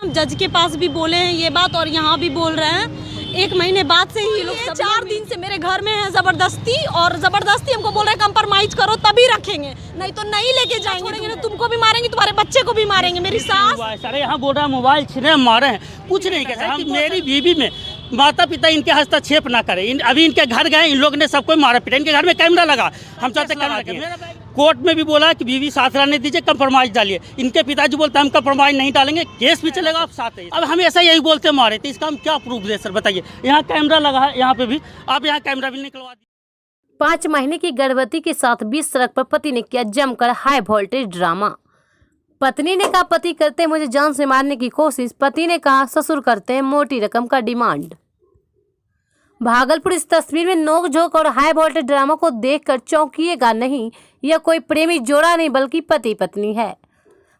हम जज के पास भी बोले हैं ये बात और यहाँ भी बोल रहे हैं। 1 महीने बाद से ही ये लोग 4 दिन से मेरे घर में है जबरदस्ती, और जबरदस्ती हमको बोल रहे हैं कंप्रोमाइज करो तभी रखेंगे, नहीं तो नहीं लेके जाएंगे, ना तुमको भी मारेंगे, तुम्हारे बच्चे को भी मारेंगे। मेरी सास सारे यहाँ बोल रहा है मोबाइल छीने मारे हैं, कुछ नहीं कर सकते। मेरी बीवी में माता पिता इनके हस्तक्षेप ना करें। अभी इनके घर गए, इन लोग ने सबको मारा पीटा। इनके घर में कैमरा लगा, हम चाहते कैमरा। कोर्ट में भी बोला कि बीवी साथ रहने दीजिए, कंप्रोमाइज डालिए। इनके पिताजी बोलते हैं हम कंप्रोमाइज नहीं डालेंगे, केस भी चलेगा, आप साथ है। अब हम ऐसा यही बोलते मारे थे, इसका हम क्या प्रूफ दे सर बताइए। यहाँ कैमरा लगा है, यहाँ पे भी आप यहाँ कैमरा भी निकलवा दीजिए। 5 महीने की गर्भवती के साथ 20 सड़क पर पति ने किया जमकर हाई वोल्टेज ड्रामा। पत्नी ने कहा पति करते मुझे जान से मारने की कोशिश, पति ने कहा ससुर करते हैं मोटी रकम का डिमांड। भागलपुर इस तस्वीर में नोकझोंक और हाई वोल्टेज ड्रामा को देखकर चौंकिएगा नहीं, यह कोई प्रेमी जोड़ा नहीं बल्कि पति पत्नी है।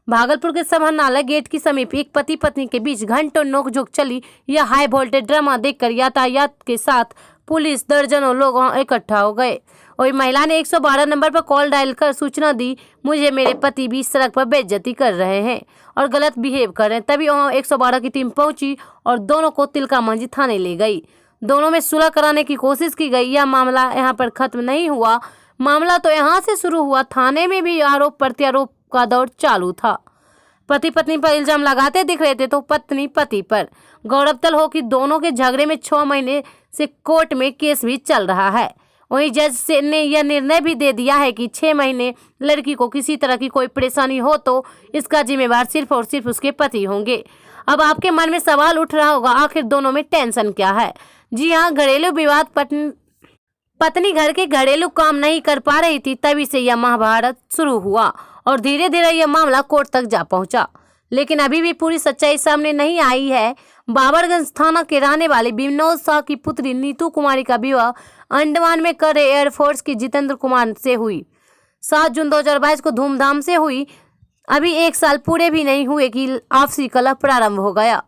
भागलपुर के समाहरणालय गेट के समीप एक पति पत्नी के बीच घंटों नोकझोंक चली। यह हाई वोल्टेज ड्रामा देखकर यातायात के साथ पुलिस दर्जनों लोग वहां इकट्ठा हो गए। वही महिला ने 112 नंबर पर कॉल डायल कर सूचना दी, मुझे मेरे पति भी सड़क पर बेइज्जती कर रहे हैं और गलत बिहेव कर रहे हैं। तभी वहाँ 112 की टीम पहुंची और दोनों को तिलका मंजी थाने ले गई। दोनों में सुलह कराने की कोशिश की गई। यह मामला यहाँ पर खत्म नहीं हुआ, मामला तो यहाँ से शुरू हुआ। थाने में भी आरोप प्रत्यारोप का दौर चालू था। पति पत्नी पर इल्जाम लगाते दिख रहे थे तो पत्नी पति पर। गौरतलब हो कि दोनों के झगड़े में 6 महीने से कोर्ट में केस भी चल रहा है। वहीं जज ने यह निर्णय भी दे दिया है कि 6 महीने लड़की को किसी तरह की कोई परेशानी हो तो इसका जिम्मेवार सिर्फ और सिर्फ उसके पति होंगे। अब आपके मन में सवाल उठ रहा होगा, आखिर दोनों में टेंशन क्या है? जी हाँ, घरेलू विवाद। पत्नी घर के घरेलू काम नहीं कर पा रही थी, तभी से यह महाभारत शुरू हुआ और धीरे धीरे यह मामला कोर्ट तक जा पहुंचा। लेकिन अभी भी पूरी सच्चाई सामने नहीं आई है। बाबरगंज थाना के रहने वाले विनोद शाह की पुत्री नीतू कुमारी का विवाह अंडमान में कर रहे एयरफोर्स के जितेंद्र कुमार से हुई। 7 जून 2022 को धूमधाम से हुई। अभी 1 साल पूरे भी नहीं हुए कि आपसी कलह प्रारंभ हो गया।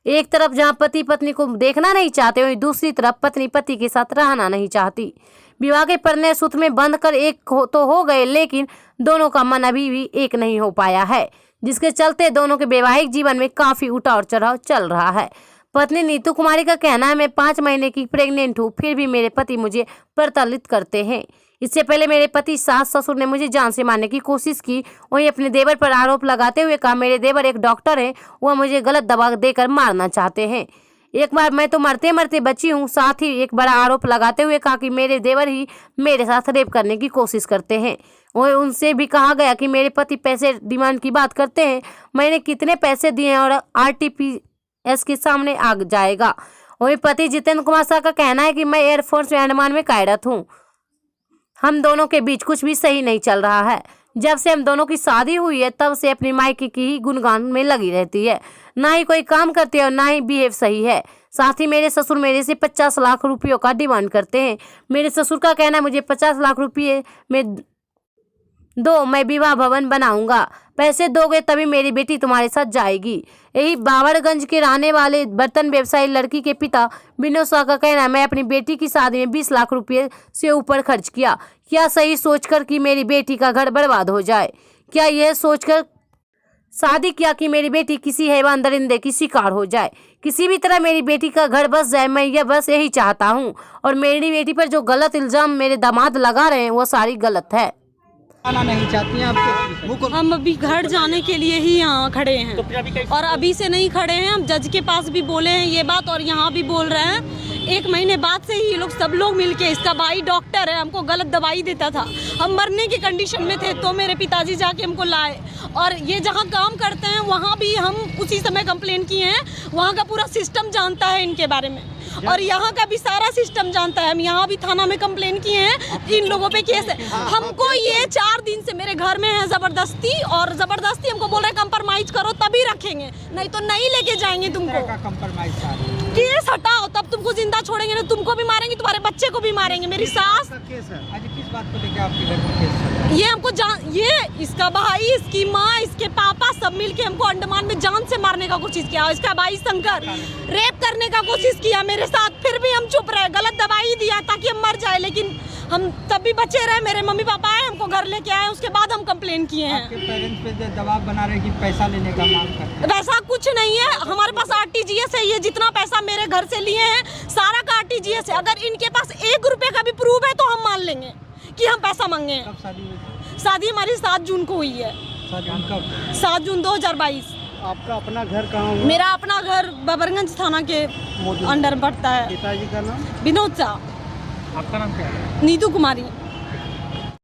एक तरफ जहां पति पत्नी को देखना नहीं चाहते, वहीं दूसरी तरफ पत्नी पति के साथ रहना नहीं चाहती। विवाह के परिणय सूत्र में बंद कर एक तो हो गए, लेकिन दोनों का मन अभी भी एक नहीं हो पाया है, जिसके चलते दोनों के वैवाहिक जीवन में काफी उतार चढ़ाव चल रहा है। पत्नी नीतू कुमारी का कहना है, मैं 5 महीने की प्रेग्नेंट हूँ, फिर भी मेरे पति मुझे प्रताड़ित करते हैं। इससे पहले मेरे पति सास ससुर ने मुझे जान से मारने की कोशिश की। वहीं अपने देवर पर आरोप लगाते हुए कहा मेरे देवर एक डॉक्टर है, वह मुझे गलत दवा देकर मारना चाहते हैं। एक बार मैं तो मरते मरते बची हूँ। साथ ही एक बड़ा आरोप लगाते हुए कहा कि मेरे देवर ही मेरे साथ रेप करने की कोशिश करते हैं। वहीं उनसे भी कहा गया कि मेरे पति पैसे डिमांड की बात करते हैं, मैंने कितने पैसे दिए हैं और RTPS के सामने आ जाएगा। वहीं पति जितेंद्र कुमार शाह का कहना है कि मैं एयरफोर्स में अंडमान में कार्यरत हूँ, हम दोनों के बीच कुछ भी सही नहीं चल रहा है। जब से हम दोनों की शादी हुई है तब से अपनी मायके की ही गुणगान में लगी रहती है, ना ही कोई काम करती है और ना ही बिहेव सही है। साथ ही मेरे ससुर मेरे से 50 लाख रुपयों का डिमांड करते हैं। मेरे ससुर का कहना है मुझे 50 लाख रुपये में दो, मैं विवाह भवन बनाऊंगा, पैसे दोगे तभी मेरी बेटी तुम्हारे साथ जाएगी। यही बाबरगंज के रहने वाले बर्तन व्यवसायी लड़की के पिता विनोद शाह का कहना है मैं अपनी बेटी की शादी में 20 लाख रुपये से ऊपर खर्च किया, क्या सही सोचकर कि मेरी बेटी का घर बर्बाद हो जाए? क्या यह सोचकर शादी किया कि मेरी बेटी किसी हैवान दरिंदे की शिकार हो जाए, किसी भी तरह मेरी बेटी का घर बस जाए? मैं यह बस यही चाहता हूँ। और मेरी बेटी पर जो गलत इल्जाम मेरे दामाद लगा रहे हैं वो सारी गलत है। आना नहीं चाहती हैं आपको? हम अभी घर जाने के लिए ही यहाँ खड़े हैं और अभी से नहीं खड़े हैं। हम जज के पास भी बोले हैं ये बात और यहाँ भी बोल रहे हैं। 1 महीने बाद से ही लोग सब लोग मिलके, इसका भाई डॉक्टर है, हमको गलत दवाई देता था, हम मरने की कंडीशन में थे तो मेरे पिताजी जाके हमको लाए। और ये जहाँ काम करते हैं वहाँ भी हम उसी समय कंप्लेन किए हैं। वहाँ का पूरा सिस्टम जानता है इनके बारे में और यहाँ का भी सारा सिस्टम जानता है। हम यहाँ भी थाना में कंप्लेन किए हैं, इन लोगों पे केस है। हमको ये 4 दिन से मेरे घर में है जबरदस्ती, और जबरदस्ती हमको बोल रहे हैं कंप्रोमाइज करो तभी रखेंगे, नहीं तो नहीं लेके जाएंगे तुमको। केस हटाओ तब तुमको जिंदा छोड़ेंगे, ना तुमको भी मारेंगे, तुम्हारे बच्चे को भी मारेंगे। मेरी सास केस है आज किस बात को लेकर आपके घर में केस है? ये हमको ये इसका भाई, इसकी माँ, इसके पापा सब मिलके हमको अंडमान में जान से मारने का कोशिश किया। इसका भाई शंकर रेप करने का कोशिश किया मेरे साथ, फिर भी हम चुप रहे, गलत दवाई दिया ताकि हम मर जाए, लेकिन हम तब भी बचे रहे। मेरे मम्मी पापा आए, हमको घर लेके आए, उसके बाद हम कंप्लेन किए हैं। आपके पेरेंट्स पे दबाव बना रहे कि पैसा लेने का मांग करते हैं। वैसा कुछ नहीं है, हमारे पास RTGS है। ये जितना पैसा मेरे घर से लिए हैं सारा का RTGS है। अगर इनके पास 1 रुपए का भी प्रूफ है तो हम मान लेंगे कि हम पैसा मांगे हैं। कब शादी हुई थी? शादी हमारी 7 जून को हुई है। 7 जून 2022। आपका अपना घर कहाँ हुआ? मेरा अपना घर बबरगंज थाना के अंडर पड़ता है। पिताजी का नाम? विनोद शाह। आपका नाम क्या है? नीतू कुमारी।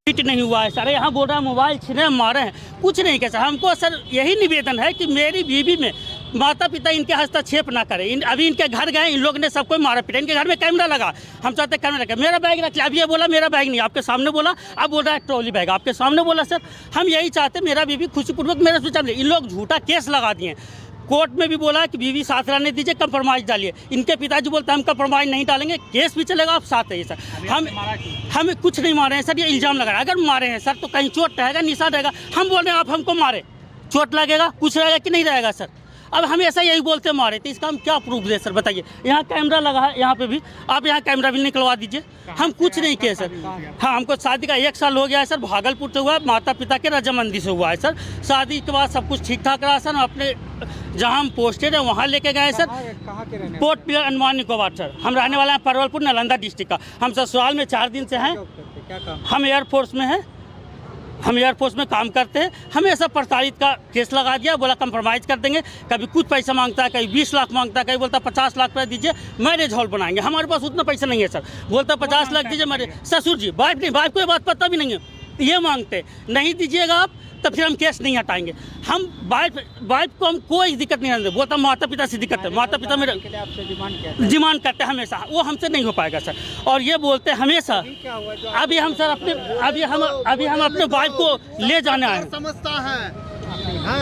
फिट नहीं हुआ है सर, यहाँ बोल रहा है मोबाइल छीने मारे हैं, कुछ नहीं कैसा। हमको सर यही निवेदन है कि मेरी बीवी में माता पिता इनके हस्तक्षेप ना करें। अभी इनके घर गए, इन लोग ने सबको मारा पीटा। इनके घर में कैमरा लगा, हम चाहते कैमरा लगा। मेरा बैग रख लिया, अब ये बोला मेरा बैग नहीं, आपके सामने बोला, अब बोल रहा है ट्रॉली बैग, आपके सामने बोला। सर हम यही चाहते, मेरा बीवी खुशीपूर्वक मेरे से चल, इन लोग झूठा केस लगा दिए। कोर्ट में भी बोला कि बीवी साथ रहने दीजिए, कंप्रोमाइज़ डालिए। इनके पिताजी बोलते हैं हम कंप्रोमाइज़ नहीं डालेंगे, केस भी चलेगा, आप साथ रहिए। सर हम कुछ नहीं मारे हैं सर, ये इल्ज़ाम लगा रहे हैं। अगर मारे हैं सर तो कहीं चोट रहेगा, निशान रहेगा। हम बोल रहे हैं आप हमको मारे, चोट लगेगा, कुछ रहेगा कि नहीं रहेगा सर? अब हमेशा यही बोलते मारे, तो इसका हम क्या प्रूफ दे सर, बताइए। यहाँ कैमरा लगा है, यहाँ पे भी आप यहाँ कैमरा भी निकलवा दीजिए। हम कुछ नहीं किए सर। हाँ, हमको शादी का 1 साल हो गया है सर, भागलपुर से हुआ है, माता पिता के रजामंदी से हुआ है सर। शादी के बाद सब कुछ ठीक ठाक रहा सर। अपने जहाँ हम पोस्टेड है वहाँ लेके गए सर। कहाँ के रहने? Port pillar Andaman Nicobar sir. हम रहने वाले हैं परवलपुर, नालंदा डिस्ट्रिक्ट का। हम ससुराल में 4 दिन से हैं। क्या काम? हम एयरफोर्स में हैं, हम एयरफोर्स में काम करते हैं। हमेशा प्रताड़ित का केस लगा दिया, बोला कंप्रोमाइज़ कर देंगे। कभी कुछ पैसा मांगता है, कभी 20 लाख मांगता है, कभी बोलता 50 लाख रुपये दीजिए मैरिज हॉल बनाएंगे। हमारे पास उतना पैसा नहीं है सर। बोलता 50 लाख दीजिए मेरे ससुर जी, वाइफ नहीं, वाइफ को ये बात पता भी नहीं है, ये मांगते नहीं दीजिएगा आप तब फिर हम केस नहीं हटाएंगे। हम वाइफ को हम कोई दिक्कत नहीं आने, बोलता माता पिता से दिक्कत है, माता पिता मेरे आपसे डिमांड करते हैं हमेशा, वो हमसे नहीं हो पाएगा सर। और ये बोलते हैं हमेशा। अभी हम सर अभी हम अपने वाइफ को ले जाने आए हैं। समझता है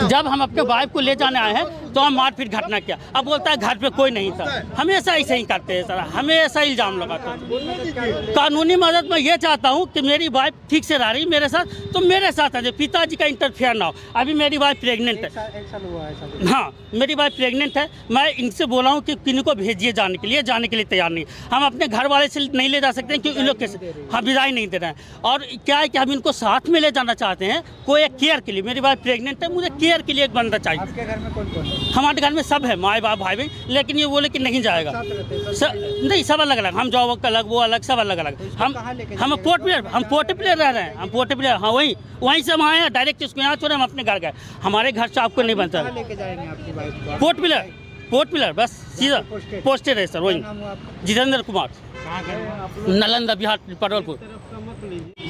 जब हम अपने वाइफ को ले जाने आए हैं तो हम मारपीट घटना किया। अब बोलता है घर पे कोई नहीं था। हमेशा ऐसे ही करते हैं सर, हमेशा इल्ज़ाम लगाते हैं। कानूनी मदद मैं ये चाहता हूँ कि मेरी वाइफ ठीक से रह रही मेरे साथ, तो मेरे साथ है, पिताजी का इंटरफेयर ना हो। अभी मेरी वाइफ प्रेग्नेंट है। 1 साल हुआ है? हाँ, मेरी वाइफ प्रेग्नेंट है। मैं इनसे बोला हूँ कि किन्हीं को भेजिए, जाने के लिए तैयार नहीं। हम अपने घर वाले से नहीं ले जा सकते हैं क्योंकि इन लोग कैसे, हाँ, विदाई नहीं दे रहे हैं। और क्या है कि हम इनको साथ में ले जाना चाहते हैं, कोई एक केयर के लिए। मेरी वाइफ प्रेग्नेंट है, मुझे केयर के लिए एक बंदा चाहिए। आपके घर में कौन कौन है? हमारे घर में सब है, माँ बाप भाई बहन, लेकिन ये बोले कि नहीं जाएगा। नहीं, सब अलग अलग, हम जॉब अलग, वो अलग, सब अलग अलग। हम पोर्ट प्लेयर रह रहे हैं, हम पोर्ट प्लेयर। हाँ, वहीं से हम आए हैं, डायरेक्ट इसको यहाँ छोड़े, हम अपने घर गए। हमारे घर से आपको नहीं बनता। लेके जाएंगे आपकी वाइफ को? पोर्ट प्लेयर बस सीधा पोस्टेड है सर, वही जितेंद्र कुमार, नालंदा बिहार, परवलपुर।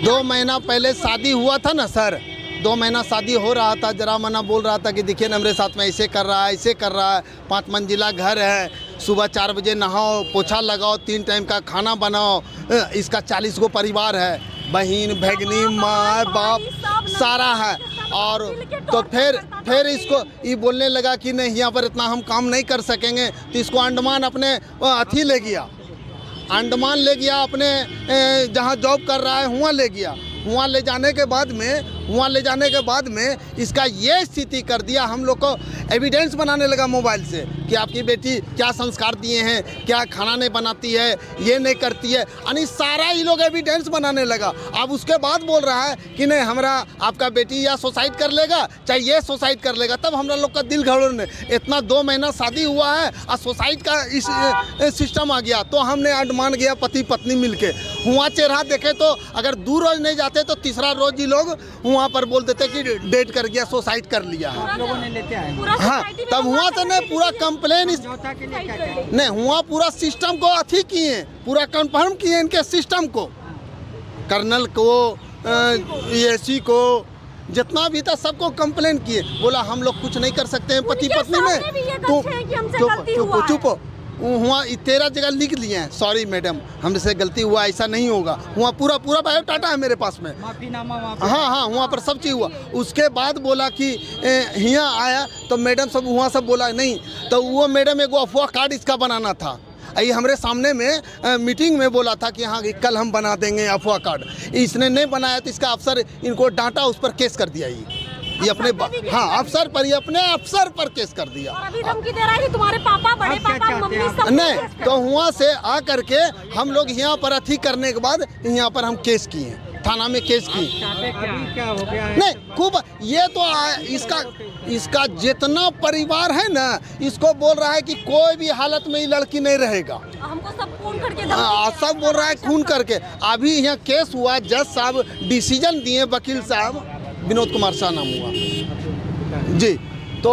2 महीना पहले शादी हुआ था ना सर, 2 महीना शादी हो रहा था। जरा मना बोल रहा था कि देखिए ना मेरे साथ में ऐसे कर रहा है, ऐसे कर रहा है। 5 मंजिला घर है, सुबह 4 बजे नहाओ, पोछा लगाओ, 3 टाइम का खाना बनाओ। इसका 40 गो परिवार है, बहन भगनी माँ बाप सारा है। और तो फिर इसको ये बोलने लगा कि नहीं यहाँ पर इतना हम काम नहीं कर सकेंगे, तो इसको अंडमान अपने अथी ले गया, अंडमान ले गया, अपने जहाँ जॉब कर रहा है वहाँ ले गया। वहाँ ले जाने के बाद में इसका ये स्थिति कर दिया। हम लोग को एविडेंस बनाने लगा मोबाइल से कि आपकी बेटी क्या संस्कार दिए हैं, क्या खाना नहीं बनाती है, ये नहीं करती है, यानी सारा ये लोग एविडेंस बनाने लगा। अब उसके बाद बोल रहा है कि नहीं हमारा आपका बेटी या सुसाइड कर लेगा, चाहे ये सुसाइड कर लेगा। तब हम लोग का दिल घबराने, इतना 2 महीना शादी हुआ है और सुसाइड का इस सिस्टम आ गया। तो हमने अंडमान गया पति पत्नी मिलके, वहाँ चेहरा देखे तो अगर 2 रोज नहीं जाते तो तीसरा रोज ही लोग वहाँ पर बोल देते कि डेट कर गया, सुसाइड कर लिया है। आप लोगों ने लेते आए? हाँ, तब वहाँ से ने पूरा कंप्लेन के लिए क्या नहीं, वहाँ पूरा सिस्टम को अथी किए, पूरा कंफर्म किए इनके सिस्टम को, कर्नल को, एसी को, जितना भी था सबको कंप्लेन किए। बोला हम लोग कुछ नहीं कर सकते हैं पति पत्नी में। चुप वहाँ 13 जगह लिख लिए हैं, सॉरी मैडम हमसे गलती हुआ, ऐसा नहीं होगा। वहाँ पूरा बायोडाटा है मेरे पास में, माफीनामा। हाँ, वहाँ पर सब चीज़ हुआ। उसके बाद बोला कि यहाँ आया तो मैडम सब वहाँ सब बोला नहीं, तो वो मैडम एगो अफवाह कार्ड इसका बनाना था। ये हमारे सामने में मीटिंग में बोला था कि हाँ कि कल हम बना देंगे अफवाह कार्ड। इसने नहीं बनाया तो इसका अफसर इनको डांटा, उस पर केस कर दिया। ये अपने हाँ अफसर पर, ये अपने अफसर पर केस कर दिया। और अभी धमकी दे रहा है कि तुम्हारे पापा, बड़े पापा, मम्मी सब नहीं, तो वहाँ से आ करके हम लोग यहाँ पर अथी करने के बाद यहाँ पर हम केस किए, थाना में केस किए। अभी क्या हो गया है? नहीं खूब, ये तो इसका जितना परिवार है ना, इसको बोल रहा है कि कोई भी हालत में ये लड़की नहीं रहेगा। हमको सब खून करके सब बोल रहा है खून करके। अभी यहाँ केस हुआ, जज साहब डिसीजन दिए, वकील साहब विनोद कुमार शाह नाम हुआ जी। तो